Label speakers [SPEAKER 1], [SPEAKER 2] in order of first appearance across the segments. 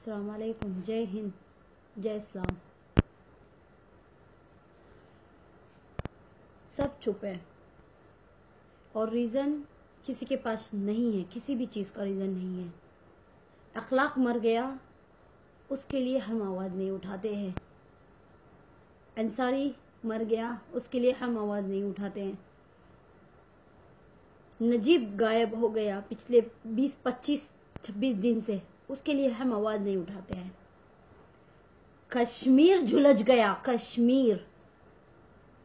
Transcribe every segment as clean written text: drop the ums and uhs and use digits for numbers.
[SPEAKER 1] अस्सलाम वालेकुम, जय हिंद, जय इस्लाम। सब चुप है और रीज़न किसी के पास नहीं है, किसी भी चीज़ का रीज़न नहीं है। अखलाक मर गया, उसके लिए हम आवाज़ नहीं उठाते हैं। अंसारी मर गया, उसके लिए हम आवाज़ नहीं उठाते हैं। नजीब गायब हो गया पिछले 20, 25, 26 दिन से, उसके लिए हम आवाज़ नहीं उठाते हैं। कश्मीर झुलस गया, कश्मीर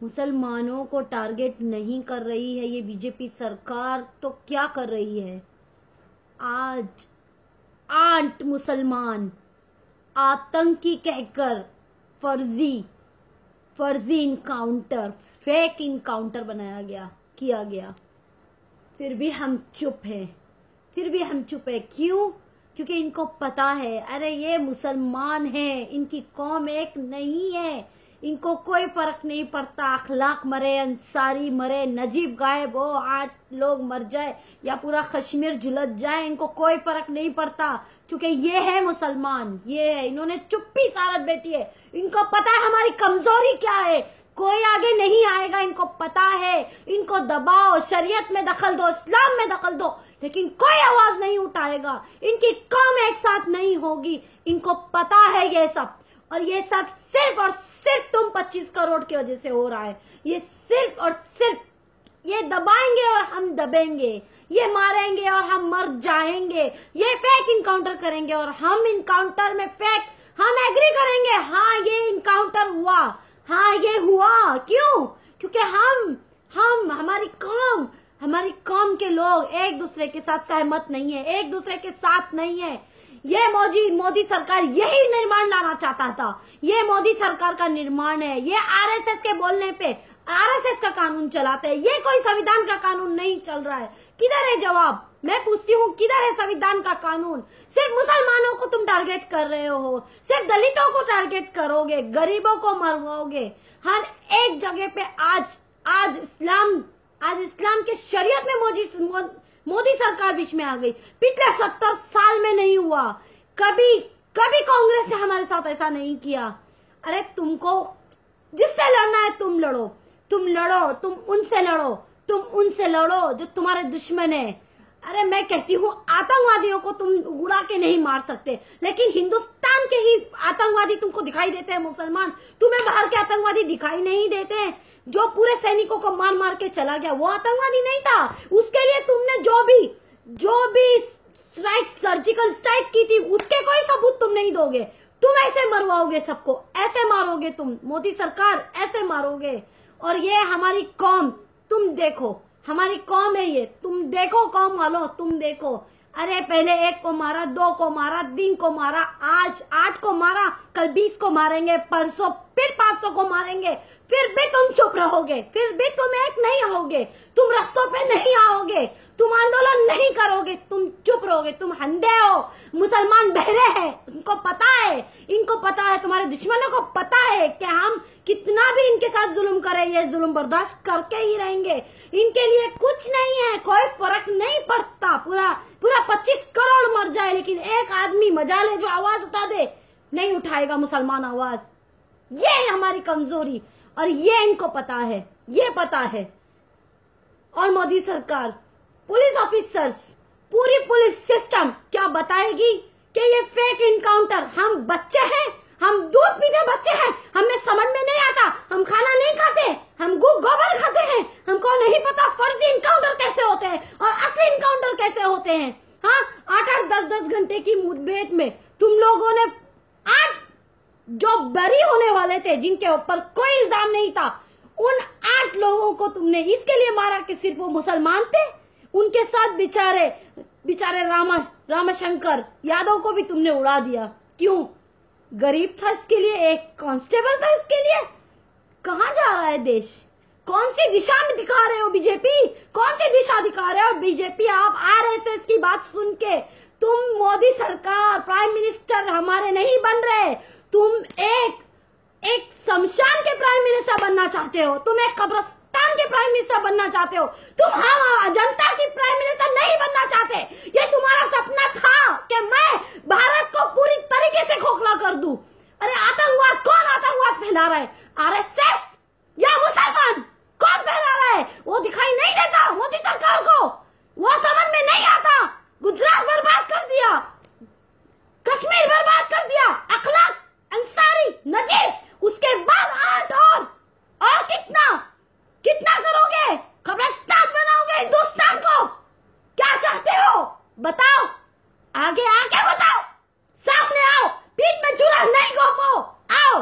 [SPEAKER 1] मुसलमानों को टारगेट नहीं कर रही है ये बीजेपी सरकार, तो क्या कर रही है? आज 8 मुसलमान आतंकी कहकर फर्जी इनकाउंटर, फेक इनकाउंटर किया गया। फिर भी हम चुप हैं, क्यों? क्योंकि इनको पता है, अरे ये मुसलमान हैं, इनकी कौम एक नहीं है, इनको कोई फर्क नहीं पड़ता। अखलाक मरे, अंसारी मरे, नजीब गायब हो, 8 लोग मर जाए या पूरा कश्मीर झुलस जाए, इनको कोई फर्क नहीं पड़ता, क्योंकि ये है मुसलमान, ये है। इन्होंने चुप्पी सारत बैठी है, इनको पता है हमारी कमजोरी क्या है। कोई आगे नहीं आएगा, इनको पता है। इनको दबाओ, शरीयत में दखल दो, इस्लाम में दखल दो, लेकिन कोई आवाज नहीं उठाएगा। इनकी कौम एक साथ नहीं होगी, इनको पता है ये सब। और ये सब सिर्फ और सिर्फ तुम 25 करोड़ की वजह से हो रहा है। ये सिर्फ और सिर्फ ये दबाएंगे और हम दबेंगे, ये मारेंगे और हम मर जाएंगे, ये फेक इनकाउंटर करेंगे और हम इनकाउंटर में फेक हम एग्री करेंगे। हाँ, ये इनकाउंटर हुआ, हाँ ये हुआ। क्यों? क्योंकि हम हमारी कौम के लोग एक दूसरे के साथ सहमत नहीं है, एक दूसरे के साथ नहीं है। ये मोदी सरकार यही निर्माण लाना चाहता था, ये मोदी सरकार का निर्माण है। ये आरएसएस के बोलने पे आरएसएस का कानून चलाते हैं, ये कोई संविधान का कानून नहीं चल रहा है। किधर है जवाब? मैं पूछती हूँ, किधर है संविधान का कानून? सिर्फ मुसलमानों को तुम टारगेट कर रहे हो, सिर्फ दलितों को टारगेट करोगे, गरीबों को मरवाओगे। हर एक जगह पे आज इस्लाम के शरीयत में मोदी सरकार बीच में आ गई। पिछले 70 साल में नहीं हुआ, कभी कांग्रेस ने हमारे साथ ऐसा नहीं किया। अरे तुमको जिससे लड़ना है तुम लड़ो, तुम उनसे लड़ो जो तुम्हारे दुश्मन है। अरे मैं कहती हूँ, आतंकवादियों को तुम उड़ा के नहीं मार सकते, लेकिन हिंदुस्तान के ही आतंकवादी तुमको दिखाई देते हैं। मुसलमान, तुम्हें बाहर के आतंकवादी दिखाई नहीं देते हैं। जो पूरे सैनिकों को मार मार के चला गया वो आतंकवादी नहीं था। उसके लिए तुमने जो भी स्ट्राइक, सर्जिकल स्ट्राइक की थी, उसके कोई सबूत तुम नहीं दोगे। तुम ऐसे मरवाओगे सबको, ऐसे मारोगे तुम, मोदी सरकार ऐसे मारोगे। और ये हमारी कौम, तुम देखो, हमारी कौम है ये, तुम देखो कौम वालों, तुम देखो। अरे पहले 1 को मारा, 2 को मारा, 3 को मारा, आज 8 को मारा, कल 20 को मारेंगे, परसों फिर 500 को मारेंगे। फिर भी तुम चुप रहोगे, फिर भी तुम एक नहीं होगे, तुम रास्तों पे नहीं आओगे, तुम आंदोलन नहीं करोगे, तुम चुप रहोगे। तुम अंधे हो, मुसलमान बहरे हैं, इनको पता है, तुम्हारे दुश्मनों को पता है कि हम कितना भी इनके साथ जुल्म करें, ये जुल्म बर्दाश्त करके ही रहेंगे। इनके लिए कुछ नहीं है, कोई फर्क नहीं पड़ता। पूरा 25 करोड़ मर जाए, लेकिन एक आदमी मजाले जो आवाज उठा दे, नहीं उठाएगा मुसलमान आवाज। ये है हमारी कमजोरी और ये इनको पता है। और मोदी सरकार, पुलिस ऑफिसर्स, पूरी पुलिस सिस्टम क्या बताएगी कि ये फेक इनकाउंटर, हम बच्चे हैं, हम दूध पीते बच्चे हैं, हमें समझ में नहीं आता, हम खाना नहीं खाते, हम गोबर खाते हैं, हमको नहीं पता फर्जी इनकाउंटर कैसे होते हैं और असली इनकाउंटर कैसे होते हैं। हाँ, 8-8, 10-10 घंटे की मुठभेड़ में तुम लोगों ने 8 जो बरी होने वाले थे, जिनके ऊपर कोई इल्जाम नहीं था, उन 8 लोगों को तुमने इसके लिए मारा कि सिर्फ वो मुसलमान थे। उनके साथ बेचारे रामशंकर यादव को भी तुमने उड़ा दिया। क्यों? गरीब था इसके लिए, एक कांस्टेबल था इसके लिए। कहाँ जा रहा है देश? कौन सी दिशा में दिखा रहे हो बीजेपी? कौन सी दिशा दिखा रहे हो बीजेपी? आप आरएसएस की बात सुन के तुम मोदी सरकार, प्राइम मिनिस्टर हमारे नहीं बन रहे। तुम एक शमशान के प्राइम मिनिस्टर बनना चाहते हो, तुम एक कब्रिस्तान के प्राइम मिनिस्टर बनना चाहते हो, तुम हम जनता की प्राइम मिनिस्टर नहीं बनना चाहते। ये तुम्हारा सपना था कि मैं भारत को पूरी तरीके आके बताओ, सामने आओ, पीठ में छुरा नहीं घोपो, आओ।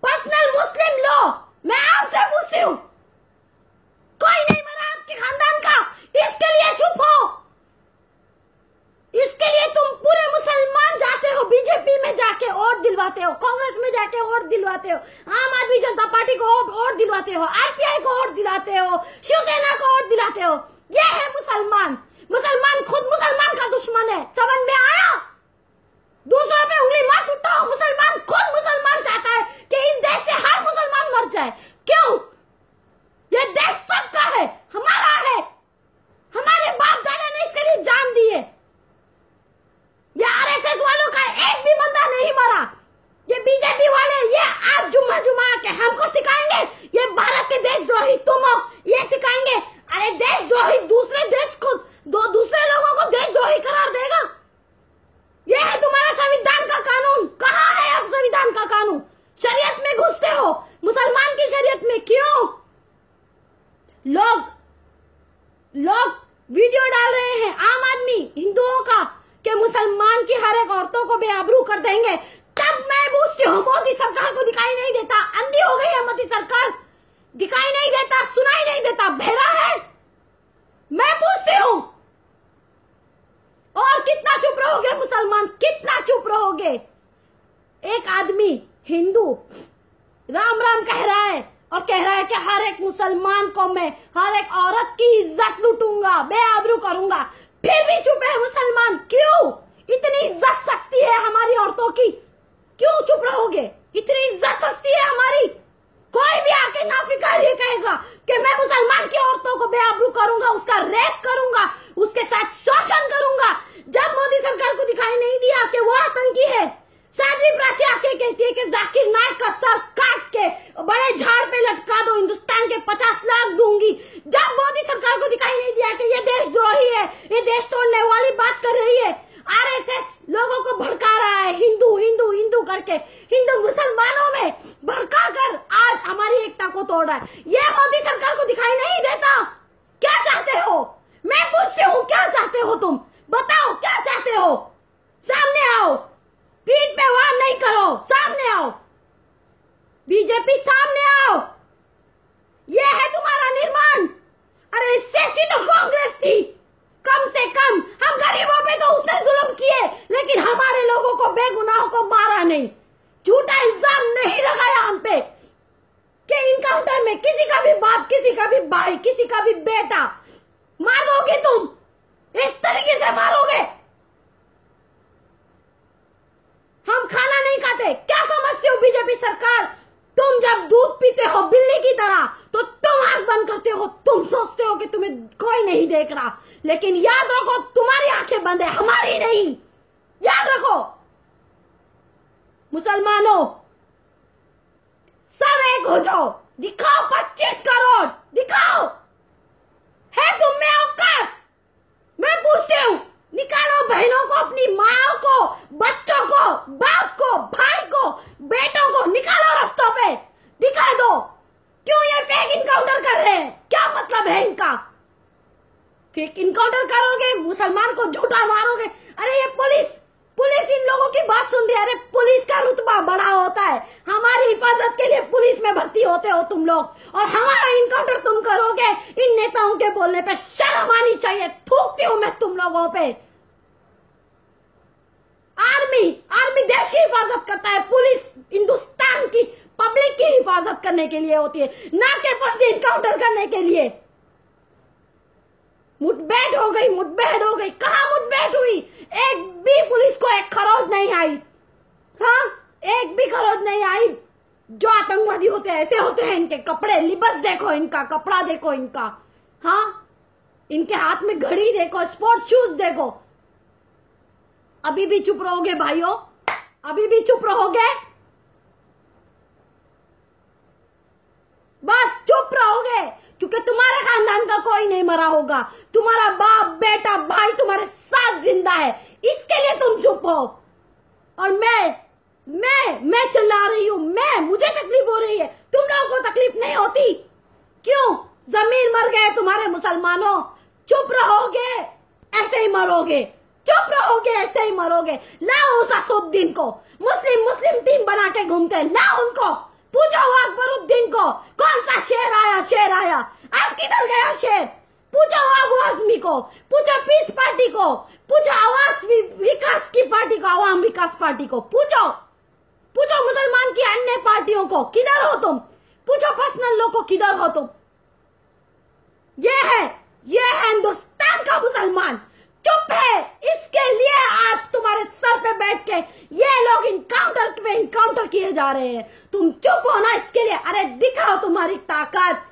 [SPEAKER 1] पर्सनल मुस्लिम लॉ, मैं आपसे पूछती हूँ, कोई नहीं मरा आपके खानदान का, इसके लिए चुप हो। इसके लिए तुम पूरे मुसलमान जाते हो, बीजेपी में जाके वोट दिलवाते हो, कांग्रेस में जाके वोट दिलवाते हो, आम आदमी जनता पार्टी को वोट दिलवाते हो, आरपीआई को वोट दिलाते हो, शिवसेना को वोट दिलाते हो। ये है मुसलमान। मुसलमान खुद मुसलमान का दुश्मन है, समझ में आया? दूसरों पे उंगली मत उठाओ। मुसलमान खुद मुसलमान चाहता है कि इस देश से हर मुसलमान मर जाए। क्यों? ये देश सबका है, हमारा है, हमारे बाप दादा ने इसके लिए जान दी है। ये आरएसएस वालों का एक भी बंदा नहीं मरा। ये बीजेपी वाले ये आज जुम्मा जुम्मा के हमको सिखाएंगे ये भारत के देशद्रोही तुम हो, ये सिखाएंगे। अरे देशद्रोही दूसरे देश को दूसरे लोगों को देशद्रोही करार देगा? ये है तुम्हारा संविधान का कानून। कहाँ है अब संविधान का कानून? शरीयत में घुसते हो, मुसलमान की शरीयत में। क्यों? लोग वीडियो डाल रहे हैं, आम आदमी हिंदुओं का, कि मुसलमान की हर एक औरतों को बेआबरू कर देंगे। तब मैं पूछती हूँ, मोदी सरकार को दिखाई नहीं देता? अंधी हो गई है मोदी सरकार? दिखाई नहीं देता, सुनाई नहीं देता, बहरा है? मैं पूछती हूँ, और कितना चुप रहोगे मुसलमान, कितना चुप रहोगे? एक आदमी हिंदू राम राम कह रहा है और कह रहा है कि हर एक मुसलमान को मैं, हर एक औरत की इज्जत लूटूंगा, बेआबरू करूंगा, फिर भी चुप है मुसलमान। क्यों? इतनी इज्जत सस्ती है हमारी औरतों की, क्यों चुप रहोगे? इतनी इज्जत सस्ती है हमारी। कोई भी आके नाफिकार ये कहेगा कि मैं मुसलमान की औरतों को बेआबरू करूंगा, उसका रेप करूंगा, उसके साथ शोषण करूंगा। जब मोदी सरकार को दिखाई नहीं दिया कि वो आतंकी है, साध्वी प्राची आके कहती है कि जाकिर नायक का सर काट के बड़े झाड़ पे लटका दो, हिंदुस्तान के 50 लाख दूंगी। जब मोदी सरकार को दिखाई नहीं दिया कि ये देशद्रोही है, ये देश तोड़ने वाली बात कर रही है, आरएसएस लोगों को भड़का रहा है, हिंदू हिंदू हिंदू करके, हिंदू मुसलमानों में भड़का कर आज हमारी एकता को तोड़ रहा है। ये मोदी सरकार को दिखाई नहीं देता? क्या चाहते हो? मैं पूछती हूँ, क्या चाहते हो तुम? बताओ क्या चाहते हो? सामने आओ, पीठ पे वार नहीं करो, सामने आओ। बीजेपी सामने आओ, ये है तुम्हारा निर्माण। अरे इससे अच्छी तो कांग्रेस थी। कम से कम हम गरीबों पे तो उसने जुल्म किए, लेकिन हमारे लोगों को, बेगुनाहों को मारा नहीं, झूठा इल्जाम नहीं लगाया हम पे कि इनकाउंटर में किसी का भी बाप, किसी का भी भाई, किसी का भी बेटा मार दोगे तुम, इस तरीके से मारोगे। हम खाना नहीं खाते, क्या समझते हो बीजेपी सरकार? तुम जब दूध पीते हो बिल्ली की तरह तो तुम आंख बंद करते हो, तुम सोचते हो कि तुम्हें कोई नहीं देख रहा, लेकिन याद रखो तुम्हारी आंखें बंद है, हमारी नहीं। याद रखो मुसलमानों, सब एक हो जाओ, दिखाओ 25 करोड़, दिखाओ है तुम में औकात। मैं पूछती हूँ, निकालो बहनों को, अपनी माँ को, बच्चों को, बाप को, भाई को, बेटों को निकालो रास्तों पे, दिखा दो। क्यों ये फेक इनकाउंटर कर रहे हैं? क्या मतलब है इनका? फेक इनकाउंटर करोगे, मुसलमान को झूठा मारोगे। अरे ये पुलिस इन लोगों की बात सुन रही है। अरे पुलिस का रुतबा बड़ा होता है, हमारी हिफाजत के लिए पुलिस में भर्ती होते हो तुम लोग, और हमारा इनकाउंटर तुम करोगे। इन नेताओं के बोलने पे शर्म आनी चाहिए। थूकती हूं मैं तुम लोगों पे। आर्मी देश की हिफाजत करता है, पुलिस हिंदुस्तान की पब्लिक की हिफाजत करने के लिए होती है, ना कि फर्जी इनकाउंटर करने के लिए। मुठभेड़ हो गई। कहाँ मुठभेड़ हुई? एक भी पुलिस को एक खरोच नहीं आई। हाँ, एक भी खरोच नहीं आई। जो आतंकवादी होते हैं ऐसे होते हैं, इनके कपड़े, लिबास देखो, इनका कपड़ा देखो इनका। हाँ, इनके हाथ में घड़ी देखो, स्पोर्ट्स शूज देखो। अभी भी चुप रहोगे भाइयों? अभी भी चुप रहोगे? बस चुप रहोगे, क्योंकि तुम्हारे खानदान का कोई नहीं मरा होगा। तुम्हारा बाप, बेटा, भाई तुम्हारे साथ जिंदा है, इसके लिए तुम चुप हो। और मैं चिल्ला रही हूं, मुझे तकलीफ हो रही है, तुम लोगों को तकलीफ नहीं होती? क्यों? जमीन मर गए तुम्हारे मुसलमानों। चुप रहोगे, ऐसे ही मरोगे। चुप रहोगे ऐसे ही मरोगे। लाओ उस असुद्दीन को, मुस्लिम टीम बना के घूमते हैं, लाओ उनको, पूछो अकबरुद्दीन को कौन सा शेर आया, अब किधर गया शेर? पूछो अबू आजमी को, पूछो पीस पार्टी को, पूछो आवाज विकास की पार्टी को, आवाम विकास पार्टी को, पूछो मुसलमान की अन्य पार्टियों को किधर हो तुम, पूछो पर्सनल लोग को किधर हो तुम। ये है हिंदुस्तान का मुसलमान, चुप है। इसके लिए आज तुम्हारे सर पे बैठ के ये लोग इनकाउंटर किए जा रहे हैं। तुम चुप हो ना इसके लिए। अरे दिखाओ तुम्हारी ताकत,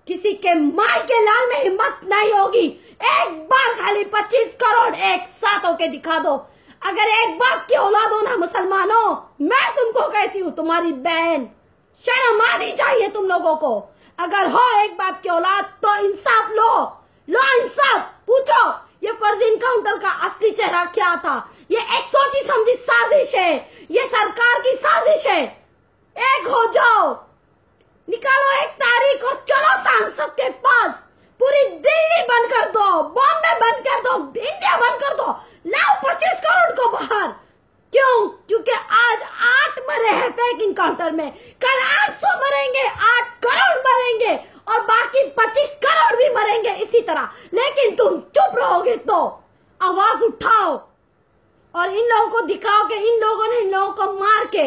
[SPEAKER 1] किसी के माई के लाल में हिम्मत नहीं होगी। एक बार खाली 25 करोड़ एक साथ होके दिखा दो। अगर एक बाप की औलाद हो ना मुसलमानों, मैं तुमको कहती हूँ, तुम्हारी बहन, शर्म आनी चाहिए तुम लोगों को। अगर हो एक बाप की औलाद तो इंसाफ लो इंसाफ। पूछो ये फर्जी इनकाउंटर का असली चेहरा क्या था? ये एक सोची समझी साजिश है, ये सरकार की साजिश है। एक हो जाओ, निकालो एक तारीख और चलो सांसद के पास। पूरी दिल्ली बंद कर दो, बॉम्बे बंद कर दो, इंडिया बंद कर दो, लाओ 25 करोड़ को बाहर। क्यों? क्योंकि आज 8 मरे हैं फेक इनकाउंटर में, कल 800 मरेंगे, 8 करोड़ मरेंगे और बाकी 25 करोड़ भी मरेंगे इसी तरह। लेकिन तुम चुप रहोगे तो आवाज उठाओ और इन लोगों को दिखाओ कि इन लोगों ने इन लोगों को मार के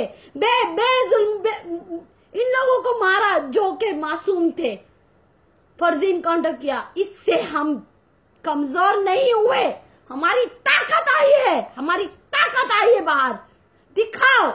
[SPEAKER 1] इन लोगों को मारा जो के मासूम थे, फर्जी इनकाउंटर किया। इससे हम कमजोर नहीं हुए, हमारी ताकत आई है, बाहर दिखाओ।